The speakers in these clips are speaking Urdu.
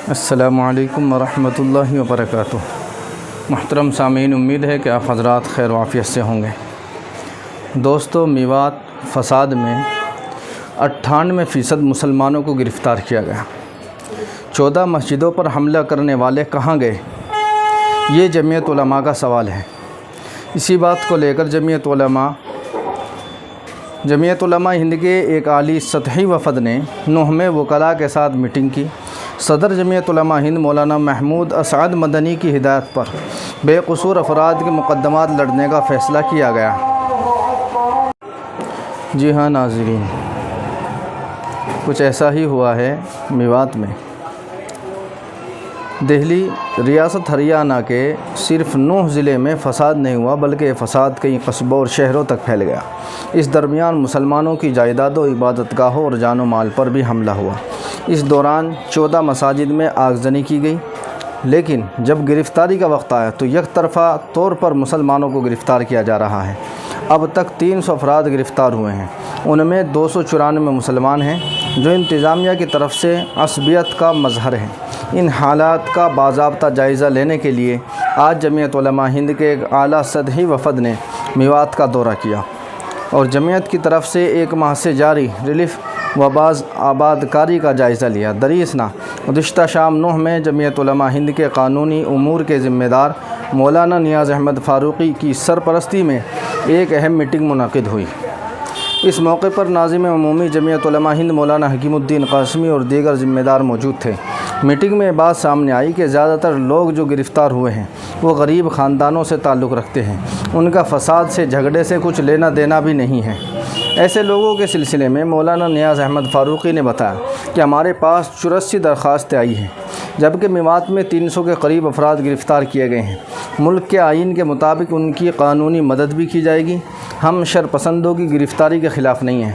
السلام علیکم ورحمۃ اللہ وبرکاتہ۔ محترم سامعین، امید ہے کہ آپ حضرات خیر و عافیت سے ہوں گے۔ دوستو، میوات فساد میں 98% مسلمانوں کو گرفتار کیا گیا۔ 14 مسجدوں پر حملہ کرنے والے کہاں گئے؟ یہ جمعیت علماء کا سوال ہے۔ اسی بات کو لے کر جمعیت علماء ہند کے ایک عالی سطحی وفد نے 9 وکلاء کے ساتھ میٹنگ کی۔ صدر جمعیت علماء ہند مولانا محمود اسعد مدنی کی ہدایت پر بے قصور افراد کے مقدمات لڑنے کا فیصلہ کیا گیا۔ جی ہاں ناظرین، کچھ ایسا ہی ہوا ہے میوات میں۔ دہلی ریاست ہریانہ کے صرف 9 ضلع میں فساد نہیں ہوا، بلکہ یہ فساد کئی قصبوں اور شہروں تک پھیل گیا۔ اس درمیان مسلمانوں کی جائیداد و عبادت گاہوں اور جان و مال پر بھی حملہ ہوا۔ اس دوران 14 مساجد میں آگزنی کی گئی، لیکن جب گرفتاری کا وقت آیا تو یک طرفہ طور پر مسلمانوں کو گرفتار کیا جا رہا ہے۔ اب تک 300 افراد گرفتار ہوئے ہیں، ان میں 294 مسلمان ہیں، جو انتظامیہ کی طرف سے عصبیت کا مظہر ہے۔ ان حالات کا باضابطہ جائزہ لینے کے لیے آج جمعیت علماء ہند کے ایک اعلیٰ سطحی وفد نے میوات کا دورہ کیا اور جمعیت کی طرف سے 1 ماہ سے جاری ریلیف و باز آباد کاری کا جائزہ لیا۔ دریاسنا گزشتہ شام 9 میں جمعیت علماء ہند کے قانونی امور کے ذمہ دار مولانا نیاز احمد فاروقی کی سرپرستی میں ایک اہم میٹنگ منعقد ہوئی۔ اس موقع پر ناظم عمومی جمعیت علماء ہند مولانا حکیم الدین قاسمی اور دیگر ذمہ دار موجود تھے۔ میٹنگ میں بات سامنے آئی کہ زیادہ تر لوگ جو گرفتار ہوئے ہیں وہ غریب خاندانوں سے تعلق رکھتے ہیں، ان کا فساد سے جھگڑے سے کچھ لینا دینا بھی نہیں ہے۔ ایسے لوگوں کے سلسلے میں مولانا نیاز احمد فاروقی نے بتایا کہ ہمارے پاس 84 درخواستیں آئی ہیں، جبکہ میوات میں 300 کے قریب افراد گرفتار کیے گئے ہیں۔ ملک کے آئین کے مطابق ان کی قانونی مدد بھی کی جائے گی۔ ہم شرپسندوں کی گرفتاری کے خلاف نہیں ہیں،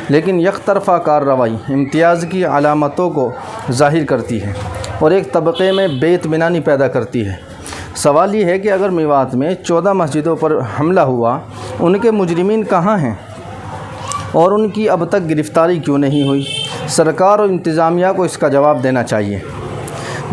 لیکن یک طرفہ کارروائی امتیاز کی علامتوں کو ظاہر کرتی ہے اور ایک طبقے میں بے اطمینانی پیدا کرتی ہے۔ سوال یہ ہے کہ اگر میوات میں 14 مسجدوں پر حملہ ہوا، ان کے مجرمین کہاں ہیں اور ان کی اب تک گرفتاری کیوں نہیں ہوئی؟ سرکار اور انتظامیہ کو اس کا جواب دینا چاہیے۔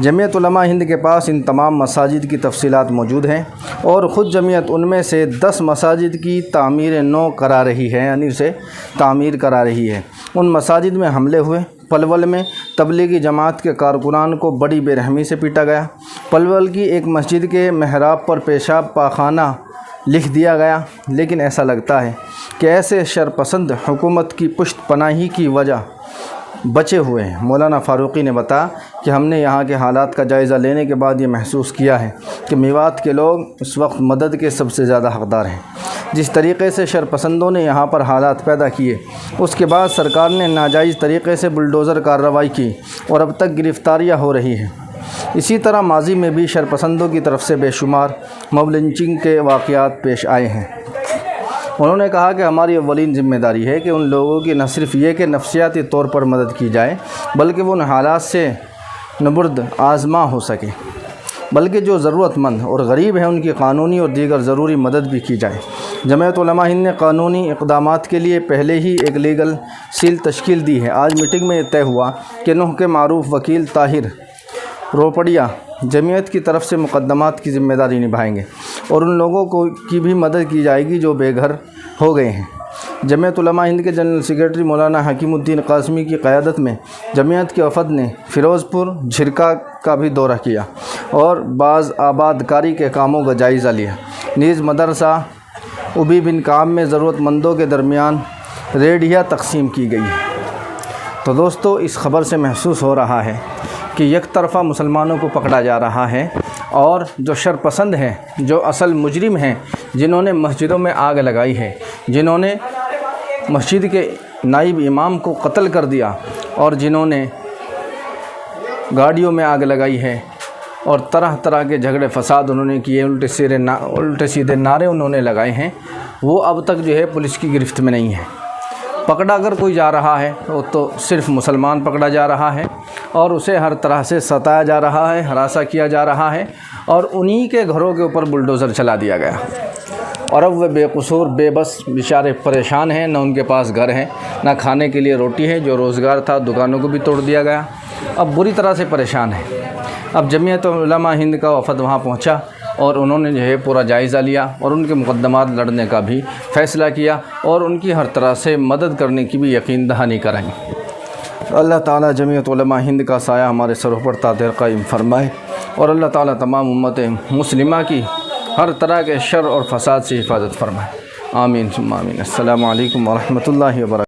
جمعیت علماء ہند کے پاس ان تمام مساجد کی تفصیلات موجود ہیں اور خود جمعیت ان میں سے 10 مساجد کی تعمیر نو کرا رہی ہے، یعنی اسے تعمیر کرا رہی ہے۔ ان مساجد میں حملے ہوئے۔ پلول میں تبلیغی جماعت کے کارکنان کو بڑی بے رحمی سے پیٹا گیا۔ پلول کی ایک مسجد کے محراب پر پیشاب پاخانہ لکھ دیا گیا، لیکن ایسا لگتا ہے کہ ایسے شرپسند حکومت کی پشت پناہی کی وجہ بچے ہوئے ہیں۔ مولانا فاروقی نے بتایا کہ ہم نے یہاں کے حالات کا جائزہ لینے کے بعد یہ محسوس کیا ہے کہ میوات کے لوگ اس وقت مدد کے سب سے زیادہ حقدار ہیں۔ جس طریقے سے شرپسندوں نے یہاں پر حالات پیدا کیے، اس کے بعد سرکار نے ناجائز طریقے سے بلڈوزر کارروائی کی اور اب تک گرفتاریاں ہو رہی ہیں۔ اسی طرح ماضی میں بھی شرپسندوں کی طرف سے بے شمار موب لنچنگ کے واقعات پیش آئے ہیں۔ انہوں نے کہا کہ ہماری اولین ذمہ داری ہے کہ ان لوگوں کی نہ صرف یہ کہ نفسیاتی طور پر مدد کی جائے، بلکہ وہ ان حالات سے نبرد آزما ہو سکے، بلکہ جو ضرورت مند اور غریب ہیں ان کی قانونی اور دیگر ضروری مدد بھی کی جائے۔ جمعیت علماء ہند نے قانونی اقدامات کے لیے پہلے ہی ایک لیگل سیل تشکیل دی ہے۔ آج میٹنگ میں یہ طے ہوا کہ 9 کے معروف وکیل طاہر روپڑیا جمعیت کی طرف سے مقدمات کی ذمہ داری نبھائیں گے اور ان لوگوں کی بھی مدد کی جائے گی جو بے گھر ہو گئے ہیں۔ جمعیت علماء ہند کے جنرل سیکریٹری مولانا حکیم الدین قاسمی کی قیادت میں جمعیت کے وفد نے فیروز پور جھرکا کا بھی دورہ کیا اور بعض آباد کاری کے کاموں کا جائزہ لیا۔ نیز مدرسہ ابی بن کعب میں ضرورت مندوں کے درمیان ریڑھیاں تقسیم کی گئی ہے۔ تو دوستو، اس خبر سے محسوس ہو رہا ہے کہ یک طرفہ مسلمانوں کو پکڑا جا رہا ہے اور جو شرپسند ہیں، جو اصل مجرم ہیں، جنہوں نے مسجدوں میں آگ لگائی ہے، جنہوں نے مسجد کے نائب امام کو قتل کر دیا اور جنہوں نے گاڑیوں میں آگ لگائی ہے اور طرح طرح کے جھگڑے فساد انہوں نے کیے، الٹے سیدھے نعرے انہوں نے لگائے ہیں، وہ اب تک جو ہے پولیس کی گرفت میں نہیں ہے۔ پکڑا اگر کوئی جا رہا ہے تو صرف مسلمان پکڑا جا رہا ہے اور اسے ہر طرح سے ستایا جا رہا ہے، ہراساں کیا جا رہا ہے اور انہی کے گھروں کے اوپر بلڈوزر چلا دیا گیا اور اب وہ بے قصور بے بس بیچارے پریشان ہیں، نہ ان کے پاس گھر ہیں، نہ کھانے کے لیے روٹی ہے، جو روزگار تھا دکانوں کو بھی توڑ دیا گیا۔ اب بری طرح سے پریشان ہیں۔ اب جمعیت علماء ہند کا وفد وہاں پہنچا اور انہوں نے جو ہے پورا جائزہ لیا اور ان کے مقدمات لڑنے کا بھی فیصلہ کیا اور ان کی ہر طرح سے مدد کرنے کی بھی یقین دہانی کرائی۔ اللہ تعالیٰ جمعیت علماء ہند کا سایہ ہمارے سروں پر تا دیر قائم فرمائے، اور اللہ تعالیٰ تمام امت مسلمہ کی ہر طرح کے شر اور فساد سے حفاظت فرمائے۔ آمین ثم آمین۔ السلام علیکم ورحمۃ اللہ وبرکاتہ۔